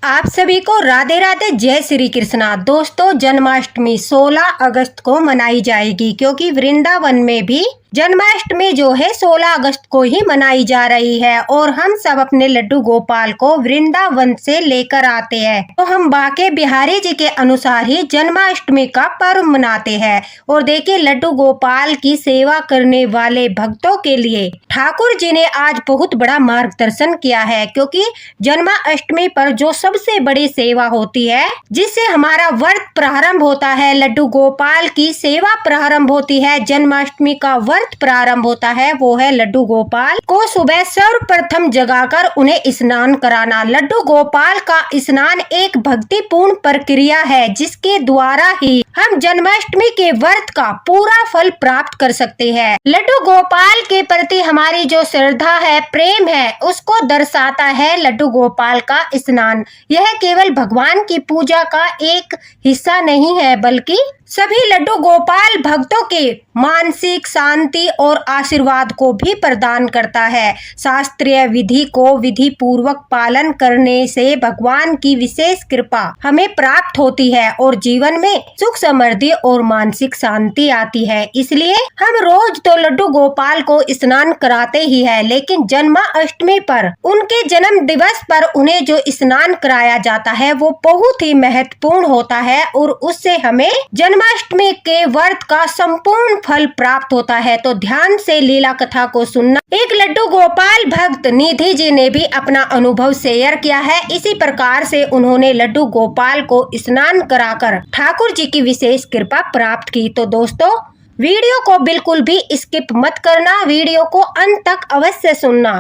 आप सभी को राधे राधे, जय श्री कृष्णा। दोस्तों, जन्माष्टमी 16 अगस्त को मनाई जाएगी क्योंकि वृंदावन में भी जन्माष्टमी जो है 16 अगस्त को ही मनाई जा रही है और हम सब अपने लड्डू गोपाल को वृंदावन से लेकर आते हैं। तो हम बाके बिहारी जी के अनुसार ही जन्माष्टमी का पर्व मनाते हैं। और देखिए, लड्डू गोपाल की सेवा करने वाले भक्तों के लिए ठाकुर जी ने आज बहुत बड़ा मार्गदर्शन किया है, क्योंकि जन्माष्टमी पर जो सबसे बड़ी सेवा होती है, जिससे हमारा व्रत प्रारंभ होता है, लड्डू गोपाल की सेवा प्रारंभ होती है, जन्माष्टमी का व्रत प्रारंभ होता है, वो है लड्डू गोपाल को सुबह सर्वप्रथम जगाकर उन्हें स्नान कराना। लड्डू गोपाल का स्नान एक भक्तिपूर्ण प्रक्रिया है, जिसके द्वारा ही हम जन्माष्टमी के व्रत का पूरा फल प्राप्त कर सकते हैं। लड्डू गोपाल के प्रति हमारी जो श्रद्धा है, प्रेम है, उसको दर्शाता है लड्डू गोपाल का स्नान। यह केवल भगवान की पूजा का एक हिस्सा नहीं है, बल्कि सभी लड्डू गोपाल भक्तों के मानसिक शांति और आशीर्वाद को भी प्रदान करता है। शास्त्रीय विधि को विधि पूर्वक पालन करने से भगवान की विशेष कृपा हमें प्राप्त होती है और जीवन में सुख समृद्धि और मानसिक शांति आती है। इसलिए हम रोज तो लड्डू गोपाल को स्नान कराते ही है, लेकिन जन्माष्टमी पर उनके जन्म दिवस पर उन्हें जो स्नान कराया जाता है वो बहुत ही महत्वपूर्ण होता है और उससे हमें जन्माष्टमी के व्रत का संपूर्ण फल प्राप्त होता है। तो ध्यान से लीला कथा को सुनना। एक लड्डू गोपाल भक्त निधि जी ने भी अपना अनुभव शेयर किया है। इसी प्रकार से उन्होंने लड्डू गोपाल को स्नान कराकर ठाकुर जी की विशेष कृपा प्राप्त की। तो दोस्तों, वीडियो को बिल्कुल भी स्किप मत करना, वीडियो को अंत तक अवश्य सुनना,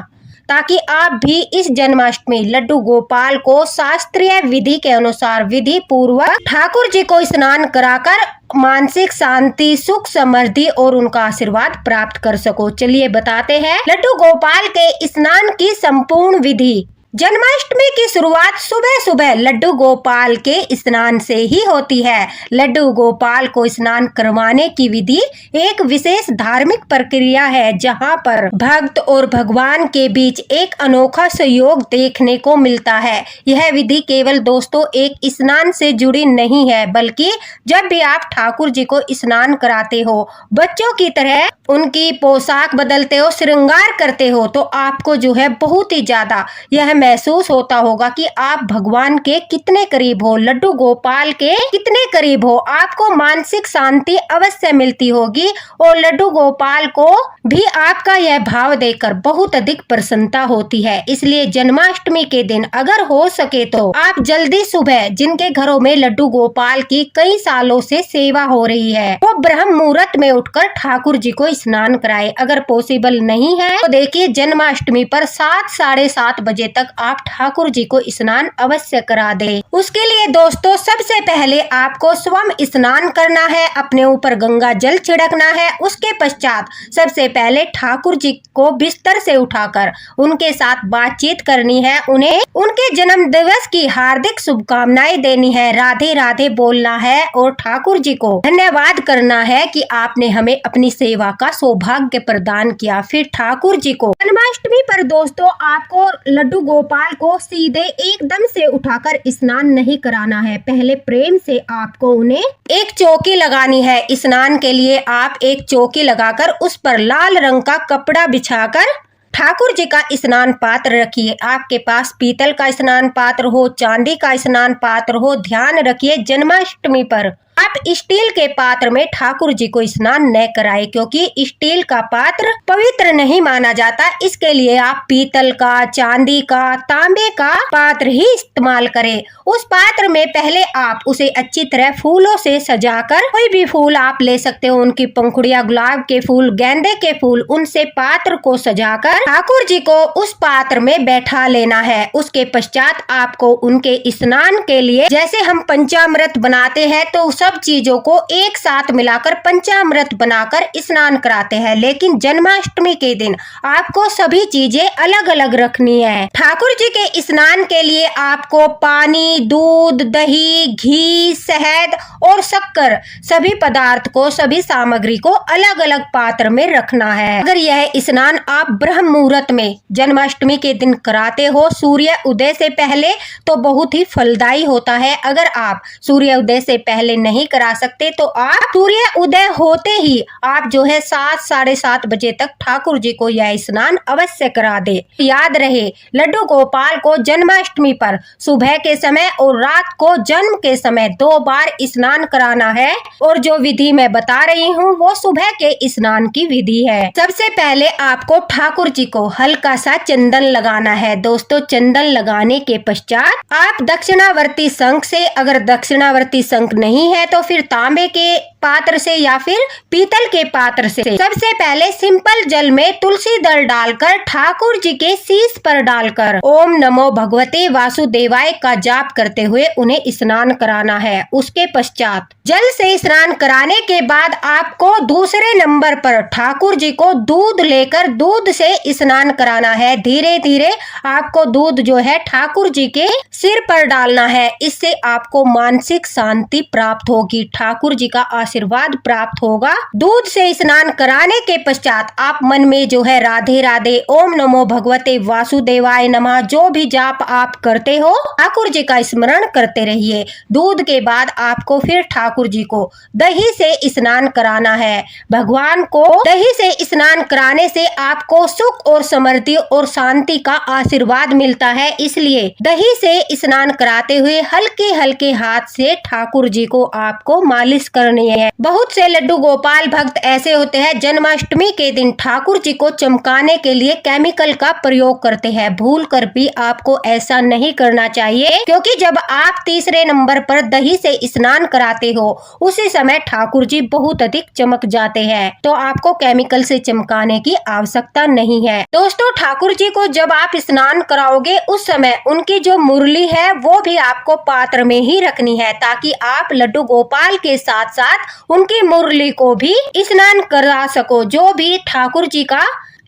ताकि आप भी इस जन्माष्टमी लड्डू गोपाल को शास्त्रीय विधि के अनुसार विधि पूर्वक ठाकुर जी को स्नान कराकर मानसिक शांति, सुख समृद्धि और उनका आशीर्वाद प्राप्त कर सको। चलिए बताते हैं लड्डू गोपाल के स्नान की संपूर्ण विधि। जन्माष्टमी की शुरुआत सुबह सुबह लड्डू गोपाल के स्नान से ही होती है। लड्डू गोपाल को स्नान करवाने की विधि एक विशेष धार्मिक प्रक्रिया है, जहां पर भक्त और भगवान के बीच एक अनोखा सहयोग देखने को मिलता है। यह विधि केवल दोस्तों एक स्नान से जुड़ी नहीं है, बल्कि जब भी आप ठाकुर जी को स्नान कराते हो, बच्चों की तरह उनकी पोशाक बदलते हो, श्रृंगार करते हो, तो आपको जो है बहुत ही ज्यादा यह महसूस होता होगा कि आप भगवान के कितने करीब हो, लड्डू गोपाल के कितने करीब हो। आपको मानसिक शांति अवश्य मिलती होगी और लड्डू गोपाल को भी आपका यह भाव देखकर बहुत अधिक प्रसन्नता होती है। इसलिए जन्माष्टमी के दिन अगर हो सके तो आप जल्दी सुबह, जिनके घरों में लड्डू गोपाल की कई सालों से सेवा हो रही है, वो ब्रह्म मुहूर्त में उठकर ठाकुर जी को स्नान कराए। अगर पॉसिबल नहीं है तो देखिए, जन्माष्टमी पर 7 साढ़े 7 बजे तक आप ठाकुर जी को स्नान अवश्य करा दें। उसके लिए दोस्तों, सबसे पहले आपको स्वयं स्नान करना है, अपने ऊपर गंगा जल छिड़कना है। उसके पश्चात सबसे पहले ठाकुर जी को बिस्तर से उठाकर उनके साथ बातचीत करनी है, उन्हें उनके जन्म दिवस की हार्दिक शुभकामनाएं देनी है, राधे राधे बोलना है और ठाकुर जी को धन्यवाद करना है कि आपने हमें अपनी सेवा का सौभाग्य प्रदान किया। फिर ठाकुर जी को जन्माष्टमी पर दोस्तों आपको लड्डू गोपाल को सीधे एकदम से उठाकर स्नान नहीं कराना है। पहले प्रेम से आपको उन्हें एक चौकी लगानी है। स्नान के लिए आप एक चौकी लगाकर उस पर लाल रंग का कपड़ा बिछाकर ठाकुर जी का स्नान पात्र रखिए। आपके पास पीतल का स्नान पात्र हो, चांदी का स्नान पात्र हो, ध्यान रखिए जन्माष्टमी पर आप स्टील के पात्र में ठाकुर जी को स्नान न कराएं, क्योंकि स्टील का पात्र पवित्र नहीं माना जाता। इसके लिए आप पीतल का, चांदी का, तांबे का पात्र ही इस्तेमाल करें। उस पात्र में पहले आप उसे अच्छी तरह फूलों से सजाकर, कोई भी फूल आप ले सकते हो, उनकी पंखुड़ियां, गुलाब के फूल, गेंदे के फूल, उनसे पात्र को सजाकर ठाकुर जी को उस पात्र में बैठा लेना है। उसके पश्चात आपको उनके स्नान के लिए, जैसे हम पंचामृत बनाते हैं, तो सब चीजों को एक साथ मिलाकर पंचामृत बनाकर स्नान कराते हैं, लेकिन जन्माष्टमी के दिन आपको सभी चीजें अलग अलग रखनी है। ठाकुर जी के स्नान के लिए आपको पानी, दूध, दही, घी, शहद और शक्कर सभी पदार्थ को, सभी सामग्री को अलग अलग पात्र में रखना है। अगर यह स्नान आप ब्रह्म मुहूर्त में जन्माष्टमी के दिन कराते हो, सूर्य उदय से पहले, तो बहुत ही फलदायी होता है। अगर आप सूर्य उदय से पहले नहीं करा सकते तो आप सूर्य उदय होते ही आप जो है 7, साढ़े 7 बजे तक ठाकुर जी को यह स्नान अवश्य करा दे। याद रहे, लड्डू गोपाल को जन्माष्टमी पर सुबह के समय और रात को जन्म के समय 2 बार स्नान कराना है। और जो विधि मैं बता रही हूँ वो सुबह के स्नान की विधि है। सबसे पहले आपको ठाकुर जी को हल्का सा चंदन लगाना है। दोस्तों, चंदन लगाने के पश्चात आप दक्षिणावर्ती शंख से, अगर दक्षिणावर्ती शंख नहीं है तो फिर तांबे के पात्र से या फिर पीतल के पात्र से सबसे पहले सिंपल जल में तुलसी दल डालकर ठाकुर जी के शीश पर डालकर ओम नमो भगवते वासुदेवाय का जाप करते हुए उन्हें स्नान कराना है। उसके पश्चात जल से स्नान कराने के बाद आपको दूसरे नंबर पर ठाकुर जी को दूध लेकर दूध से स्नान कराना है। धीरे धीरे आपको दूध जो है ठाकुर जी के सिर पर डालना है। इससे आपको मानसिक शांति प्राप्त होगी, ठाकुर जी का आशीर्वाद प्राप्त होगा। दूध से स्नान कराने के पश्चात आप मन में जो है राधे राधे, ओम नमो भगवते वासुदेवाय नमः, जो भी जाप आप करते हो ठाकुर जी का स्मरण करते रहिए। दूध के बाद आपको फिर ठाकुर जी को दही से स्नान कराना है। भगवान को दही से स्नान कराने से आपको सुख और समृद्धि और शांति का आशीर्वाद मिलता है। इसलिए दही से स्नान कराते हुए हल्के हल्के हाथ से ठाकुर जी को आपको मालिश करनी है। बहुत से लड्डू गोपाल भक्त ऐसे होते हैं जन्माष्टमी के दिन ठाकुर जी को चमकाने के लिए केमिकल का प्रयोग करते हैं। भूल कर भी आपको ऐसा नहीं करना चाहिए, क्योंकि जब आप तीसरे नंबर पर दही से स्नान कराते हो उसी समय ठाकुर जी बहुत अधिक चमक जाते हैं, तो आपको केमिकल से चमकाने की आवश्यकता नहीं है। दोस्तों, ठाकुर जी को जब आप स्नान कराओगे उस समय उनकी जो मुरली है वो भी आपको पात्र में ही रखनी है, ताकि आप लड्डू गोपाल के साथ साथ उनकी मुरली को भी स्नान करा सको। जो भी ठाकुर जी का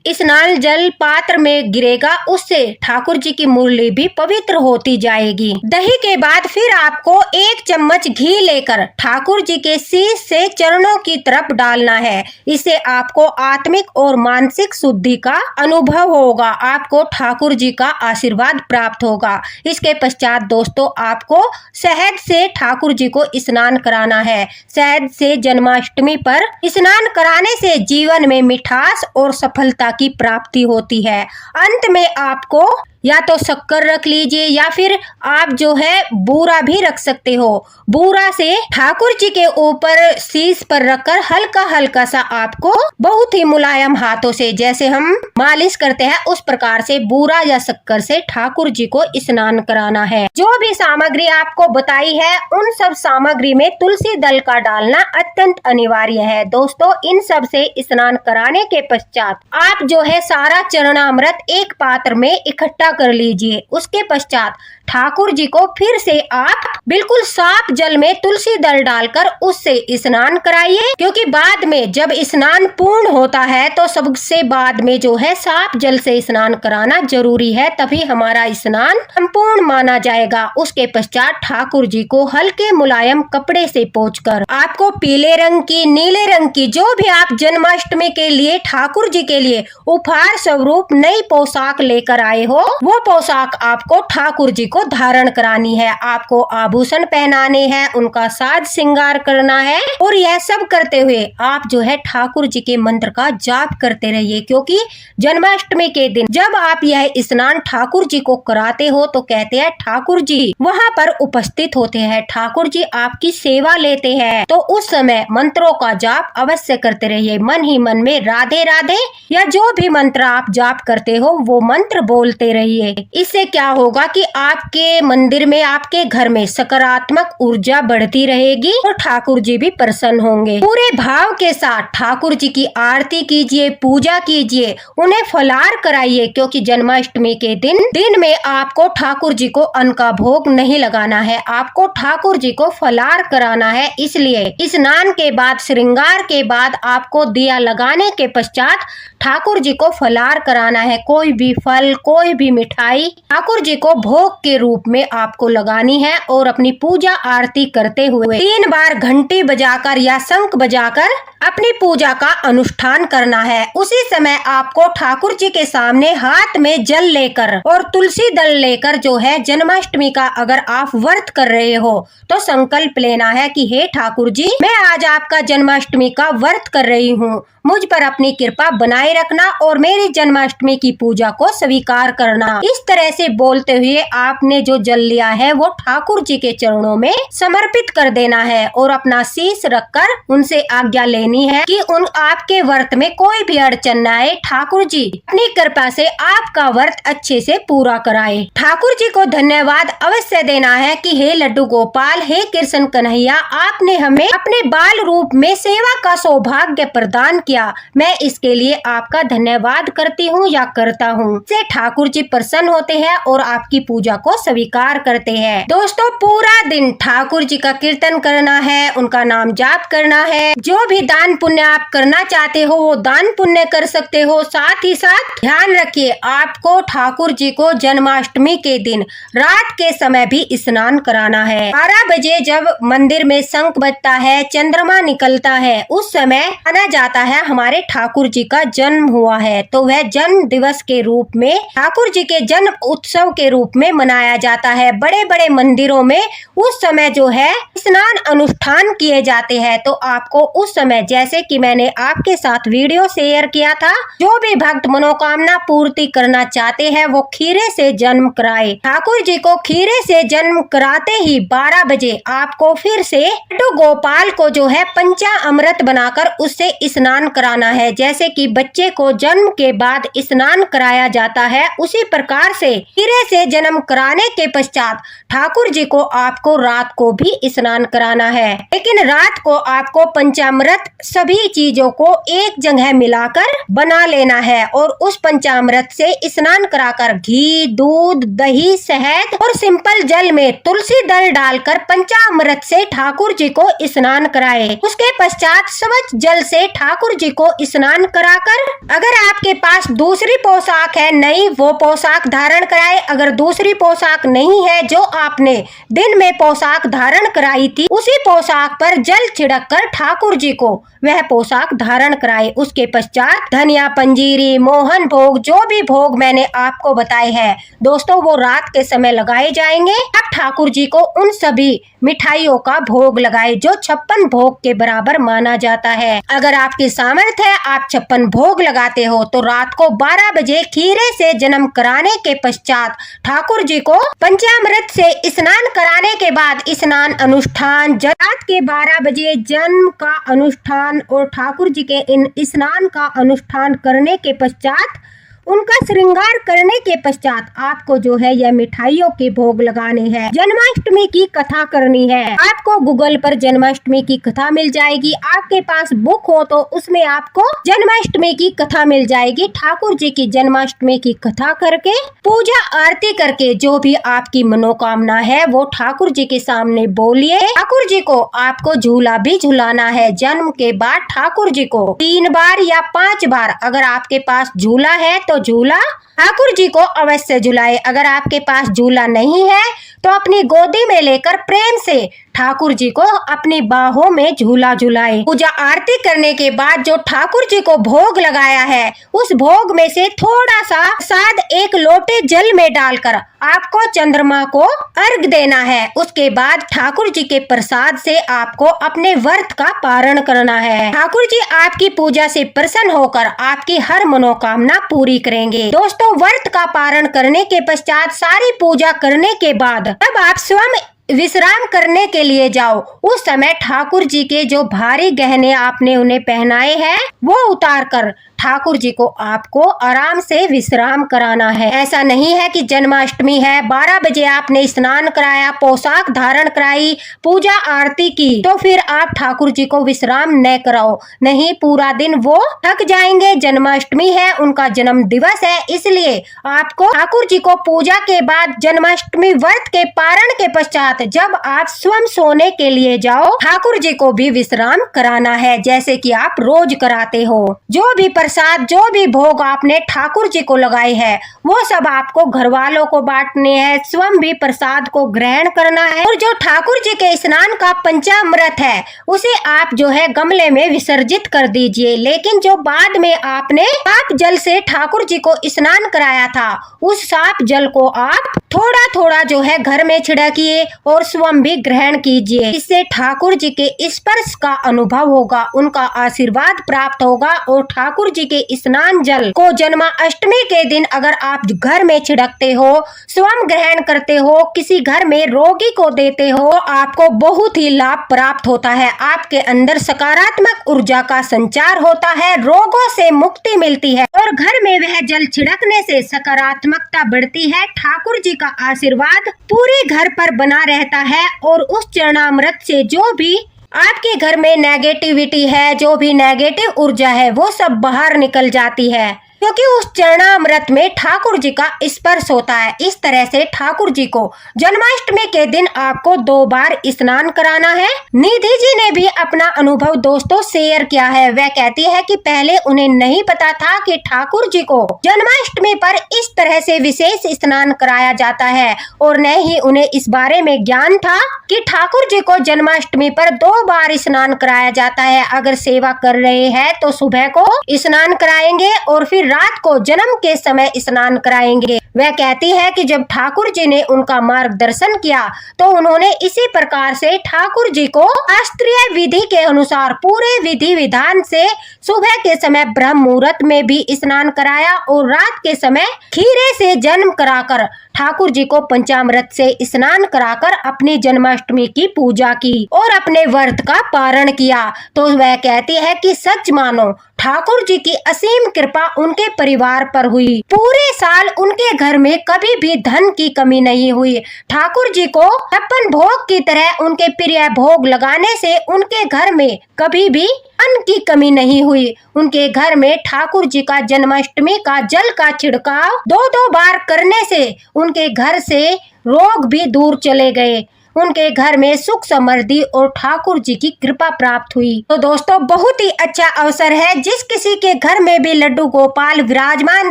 स्नान जल पात्र में गिरेगा उससे ठाकुर जी की मुरली भी पवित्र होती जाएगी। दही के बाद फिर आपको 1 चम्मच घी लेकर ठाकुर जी के शीश से चरणों की तरफ डालना है। इससे आपको आत्मिक और मानसिक शुद्धि का अनुभव होगा, आपको ठाकुर जी का आशीर्वाद प्राप्त होगा। इसके पश्चात दोस्तों आपको शहद से ठाकुर जी को स्नान कराना है। शहद से जन्माष्टमी पर स्नान कराने से जीवन में मिठास और सफलता की प्राप्ति होती है। अंत में आपको या तो शक्कर रख लीजिए या फिर आप जो है बूरा भी रख सकते हो। बूरा से ठाकुर जी के ऊपर शीश पर रखकर हल्का हल्का सा आपको बहुत ही मुलायम हाथों से, जैसे हम मालिश करते हैं उस प्रकार से बूरा या शक्कर से ठाकुर जी को स्नान कराना है। जो भी सामग्री आपको बताई है उन सब सामग्री में तुलसी दल का डालना अत्यंत अनिवार्य है। दोस्तों, इन सब से स्नान कराने के पश्चात आप जो है सारा चरणामृत एक पात्र में इकट्ठा कर लीजिए। उसके पश्चात ठाकुर जी को फिर से आप बिल्कुल साफ जल में तुलसी दल डालकर उससे स्नान कराइए, क्योंकि बाद में जब स्नान पूर्ण होता है तो सबसे बाद में जो है साफ जल से स्नान कराना जरूरी है, तभी हमारा स्नान संपूर्ण माना जाएगा। उसके पश्चात ठाकुर जी को हल्के मुलायम कपड़े से पोंछकर आपको पीले रंग की, नीले रंग की, जो भी आप जन्माष्टमी के लिए ठाकुर जी के लिए उपहार स्वरूप नई पोशाक लेकर आए हो वो पोशाक आपको ठाकुर जी को धारण करानी है। आपको आभूषण पहनाने हैं, उनका साज श्रृंगार करना है और यह सब करते हुए आप जो है ठाकुर जी के मंत्र का जाप करते रहिए, क्योंकि जन्माष्टमी के दिन जब आप यह स्नान ठाकुर जी को कराते हो तो कहते हैं ठाकुर जी वहाँ पर उपस्थित होते हैं, ठाकुर जी आपकी सेवा लेते हैं। तो उस समय मंत्रों का जाप अवश्य करते रहिए। मन ही मन में राधे राधे या जो भी मंत्र आप जाप करते हो वो मंत्र बोलते रहिए। रहिए। इससे क्या होगा कि आपके मंदिर में, आपके घर में सकारात्मक ऊर्जा बढ़ती रहेगी और ठाकुर जी भी प्रसन्न होंगे। पूरे भाव के साथ ठाकुर जी की आरती कीजिए, पूजा कीजिए, उन्हें फलाहार कराइए, क्योंकि जन्माष्टमी के दिन में आपको ठाकुर जी को अन्न का भोग नहीं लगाना है, आपको ठाकुर जी को फलाहार कराना है। इसलिए स्नान के बाद, श्रृंगार के बाद आपको दिया लगाने के पश्चात ठाकुर जी को फलाहार कराना है। कोई भी फल, कोई भी मिठाई ठाकुर जी को भोग के रूप में आपको लगानी है और अपनी पूजा आरती करते हुए 3 बार घंटी बजाकर या शंख बजाकर अपनी पूजा का अनुष्ठान करना है। उसी समय आपको ठाकुर जी के सामने हाथ में जल लेकर और तुलसी दल लेकर जो है, जन्माष्टमी का अगर आप व्रत कर रहे हो तो संकल्प लेना है कि हे ठाकुर जी, मैं आज आपका जन्माष्टमी का व्रत कर रही हूँ, मुझ पर अपनी कृपा बनाए रखना और मेरी जन्माष्टमी की पूजा को स्वीकार करना। इस तरह से बोलते हुए आपने जो जल लिया है वो ठाकुर जी के चरणों में समर्पित कर देना है और अपना शीश रखकर उनसे आज्ञा लेनी है कि उन आपके व्रत में कोई भी अड़चन न आए। ठाकुर जी अपनी कृपा से आपका व्रत अच्छे से पूरा कराए। ठाकुर जी को धन्यवाद अवश्य देना है कि हे लड्डू गोपाल, हे कृष्ण कन्हैया, आपने हमें अपने बाल रूप में सेवा का सौभाग्य प्रदान किया। मैं इसके लिए आपका धन्यवाद करती हूँ या करता हूँ। से ठाकुर जी प्रसन्न होते हैं और आपकी पूजा को स्वीकार करते हैं। दोस्तों, पूरा दिन ठाकुर जी का कीर्तन करना है, उनका नाम जाप करना है। जो भी दान पुण्य आप करना चाहते हो वो दान पुण्य कर सकते हो। साथ ही साथ ध्यान रखिए, आपको ठाकुर जी को जन्माष्टमी के दिन रात के समय भी स्नान कराना है। 12 बजे जब मंदिर में शंख बजता है, चंद्रमा निकलता है, उस समय माना जाता है हमारे ठाकुर जी का जन्म हुआ है। तो वह जन्म दिवस के रूप में, ठाकुर जी के जन्म उत्सव के रूप में मनाया जाता है। बड़े बड़े मंदिरों में उस समय जो है स्नान अनुष्ठान किए जाते हैं। तो आपको उस समय, जैसे कि मैंने आपके साथ वीडियो शेयर किया था, जो भी भक्त मनोकामना पूर्ति करना चाहते हैं वो खीरे से जन्म कराए। ठाकुर जी को खीरे से जन्म कराते ही 12 बजे आपको फिर से लड्डू गोपाल को जो है पंचामृत बनाकर उससे स्नान कराना है। जैसे कि बच्चे को जन्म के बाद स्नान कराया जाता है, उसी प्रकार से खीरे से जन्म कराने के पश्चात ठाकुर जी को आपको रात को भी स्नान कराना है। लेकिन रात को आपको पंचामृत सभी चीजों को एक जगह मिलाकर बना लेना है और उस पंचामृत से स्नान कराकर घी, दूध, दही, शहद और सिंपल जल में तुलसी दल डालकर पंचामृत से ठाकुर जी को स्नान कराए। उसके पश्चात स्वच्छ जल से ठाकुर जी को स्नान कराकर, अगर आपके पास दूसरी पोशाक है नई, वो पोशाक धारण कराए। अगर दूसरी पोशाक नहीं है, जो आपने दिन में पोशाक धारण कराई थी, उसी पोशाक पर जल छिड़क कर ठाकुर जी को वह पोशाक धारण कराए। उसके पश्चात धनिया, पंजीरी, मोहन भोग, जो भी भोग मैंने आपको बताए हैं दोस्तों, वो रात के समय लगाए जाएंगे। अब ठाकुर जी को उन सभी मिठाइयों का भोग लगाए जो 56 भोग के बराबर माना जाता है। अगर आपकी सामर्थ्य है, आप 56 भोग लगाते हो, तो रात को 12 बजे खीरे से जन्म कराने के पश्चात ठाकुर जी को पंचामृत से स्नान कराने के बाद स्नान अनुष्ठान, रात के 12 बजे जन्म का अनुष्ठान और ठाकुर जी के इन स्नान का अनुष्ठान करने के पश्चात, उनका श्रृंगार करने के पश्चात आपको जो है यह मिठाइयों के भोग लगाने हैं। जन्माष्टमी की कथा करनी है। आपको गूगल पर जन्माष्टमी की कथा मिल जाएगी। आपके पास बुक हो तो उसमें आपको जन्माष्टमी की कथा मिल जाएगी। ठाकुर जी की जन्माष्टमी की कथा करके, पूजा आरती करके, जो भी आपकी मनोकामना है वो ठाकुर जी के सामने बोलिए। ठाकुर जी को आपको झूला भी झुलाना है। जन्म के बाद ठाकुर जी को 3 बार या 5 बार, अगर आपके पास झूला है तो झूला ठाकुर जी को अवश्य झुलाए। अगर आपके पास झूला नहीं है तो अपनी गोदी में लेकर प्रेम से ठाकुर जी को अपनी बाहों में झूला झुलाए। पूजा आरती करने के बाद जो ठाकुर जी को भोग लगाया है, उस भोग में से थोड़ा सा प्रसाद एक लोटे जल में डालकर आपको चंद्रमा को अर्घ देना है। उसके बाद ठाकुर जी के प्रसाद से आपको अपने व्रत का पारण करना है। ठाकुर जी आपकी पूजा से प्रसन्न होकर आपकी हर मनोकामना पूरी करेंगे। दोस्तों, व्रत का पारण करने के पश्चात, सारी पूजा करने के बाद जब आप स्वयं विश्राम करने के लिए जाओ, उस समय ठाकुर जी के जो भारी गहने आपने उन्हें पहनाए हैं वो उतार कर ठाकुर जी को आपको आराम से विश्राम कराना है। ऐसा नहीं है कि जन्माष्टमी है 12 बजे आपने स्नान कराया, पोशाक धारण कराई, पूजा आरती की तो फिर आप ठाकुर जी को विश्राम न कराओ। नहीं, पूरा दिन वो थक जाएंगे। जन्माष्टमी है, उनका जन्म दिवस है, इसलिए आपको ठाकुर जी को पूजा के बाद जन्माष्टमी व्रत के पारण के पश्चात जब आप स्वयं सोने के लिए जाओ, ठाकुर जी को भी विश्राम कराना है, जैसे कि आप रोज कराते हो। जो भी प्रसाद, जो भी भोग आपने ठाकुर जी को लगाए हैं, वो सब आपको घर वालों को बांटने हैं, स्वयं भी प्रसाद को ग्रहण करना है। और जो ठाकुर जी के स्नान का पंचामृत है, उसे आप जो है गमले में विसर्जित कर दीजिए। लेकिन जो बाद में आपने साफ जल से ठाकुर जी को स्नान कराया था, उस साफ जल को आप थोड़ा थोड़ा जो है घर में छिड़किए और स्वयं भी ग्रहण कीजिए। इससे ठाकुर जी के स्पर्श का अनुभव होगा, उनका आशीर्वाद प्राप्त होगा। और ठाकुर जी के स्नान जल को जन्माष्टमी के दिन अगर आप घर में छिड़कते हो, स्वयं ग्रहण करते हो, किसी घर में रोगी को देते हो, आपको बहुत ही लाभ प्राप्त होता है। आपके अंदर सकारात्मक ऊर्जा का संचार होता है, रोगों से मुक्ति मिलती है और घर में वह जल छिड़कने से सकारात्मकता बढ़ती है। ठाकुर जी का आशीर्वाद पूरे घर पर बना रहता है और उस चरणामृत से जो भी आपके घर में नेगेटिविटी है, जो भी नेगेटिव ऊर्जा है, वो सब बाहर निकल जाती है, क्योंकि उस चरणामृत में ठाकुर जी का स्पर्श होता है। इस तरह से ठाकुर जी को जन्माष्टमी के दिन आपको 2 बार स्नान कराना है। निधि जी ने भी अपना अनुभव दोस्तों शेयर किया है। वह कहती है कि पहले उन्हें नहीं पता था कि ठाकुर जी को जन्माष्टमी पर इस तरह से विशेष स्नान कराया जाता है और न ही उन्हें इस बारे में ज्ञान था कि ठाकुर जी को जन्माष्टमी पर 2 बार स्नान कराया जाता है। अगर सेवा कर रहे हैं तो सुबह को स्नान कराएंगे और फिर रात को जन्म के समय स्नान कराएंगे। वह कहती है कि जब ठाकुर जी ने उनका मार्गदर्शन किया तो उन्होंने इसी प्रकार से ठाकुर जी को शास्त्रीय विधि के अनुसार पूरे विधि विधान से सुबह के समय ब्रह्म मुहूर्त में भी स्नान कराया और रात के समय खीरे से जन्म कराकर ठाकुर जी को पंचामृत से स्नान कराकर अपनी जन्माष्टमी की पूजा की और अपने व्रत का पारण किया। तो वह कहती है कि सच मानो ठाकुर जी की असीम कृपा उनके परिवार पर हुई। पूरे साल उनके घर में कभी भी धन की कमी नहीं हुई। ठाकुर जी को 56 भोग की तरह उनके प्रिय भोग लगाने से उनके घर में कभी भी अन्न की कमी नहीं हुई। उनके घर में ठाकुर जी का जन्माष्टमी का जल का छिड़काव 2-2 बार करने से उनके घर से रोग भी दूर चले गए। उनके घर में सुख समृद्धि और ठाकुर जी की कृपा प्राप्त हुई। तो दोस्तों, बहुत ही अच्छा अवसर है। जिस किसी के घर में भी लड्डू गोपाल विराजमान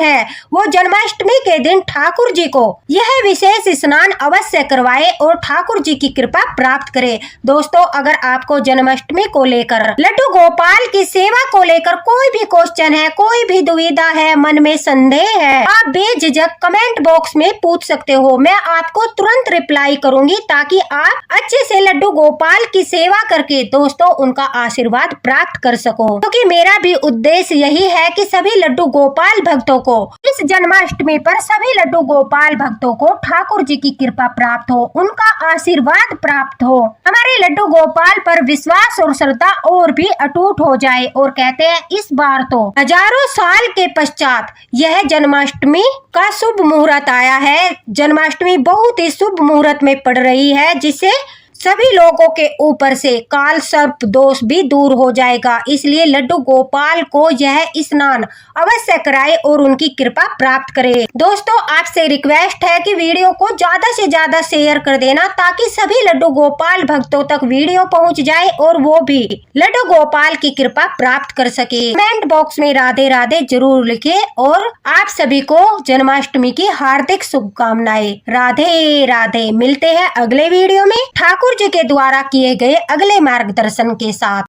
है, वो जन्माष्टमी के दिन ठाकुर जी को यह विशेष स्नान अवश्य करवाए और ठाकुर जी की कृपा प्राप्त करे। दोस्तों, अगर आपको जन्माष्टमी को लेकर, लड्डू गोपाल की सेवा को लेकर कोई भी क्वेश्चन है, कोई भी दुविधा है, मन में संदेह है, आप बेझिझक कमेंट बॉक्स में पूछ सकते हो। मैं आपको तुरंत रिप्लाई करूंगी ताकि आप अच्छे से लड्डू गोपाल की सेवा करके दोस्तों उनका आशीर्वाद प्राप्त कर सको। क्योंकि मेरा भी उद्देश्य यही है कि सभी लड्डू गोपाल भक्तों को इस जन्माष्टमी पर सभी लड्डू गोपाल भक्तों को ठाकुर जी की कृपा प्राप्त हो, उनका आशीर्वाद प्राप्त हो, हमारे लड्डू गोपाल पर विश्वास और श्रद्धा और भी अटूट हो जाए। और कहते हैं इस बार तो हजारों साल के पश्चात यह जन्माष्टमी का शुभ मुहूर्त आया है। जन्माष्टमी बहुत ही शुभ मुहूर्त में पड़ रही है, जिससे सभी लोगों के ऊपर से काल सर्प दोष भी दूर हो जाएगा। इसलिए लड्डू गोपाल को यह स्नान अवश्य कराए और उनकी कृपा प्राप्त करे। दोस्तों, आपसे रिक्वेस्ट है कि वीडियो को ज्यादा से ज्यादा शेयर कर देना ताकि सभी लड्डू गोपाल भक्तों तक वीडियो पहुंच जाए और वो भी लड्डू गोपाल की कृपा प्राप्त कर सके। कमेंट बॉक्स में राधे राधे जरूर लिखे और आप सभी को जन्माष्टमी की हार्दिक शुभकामनाएं। राधे राधे। मिलते हैं अगले वीडियो में ठाकुर जी के द्वारा किए गए अगले मार्गदर्शन के साथ।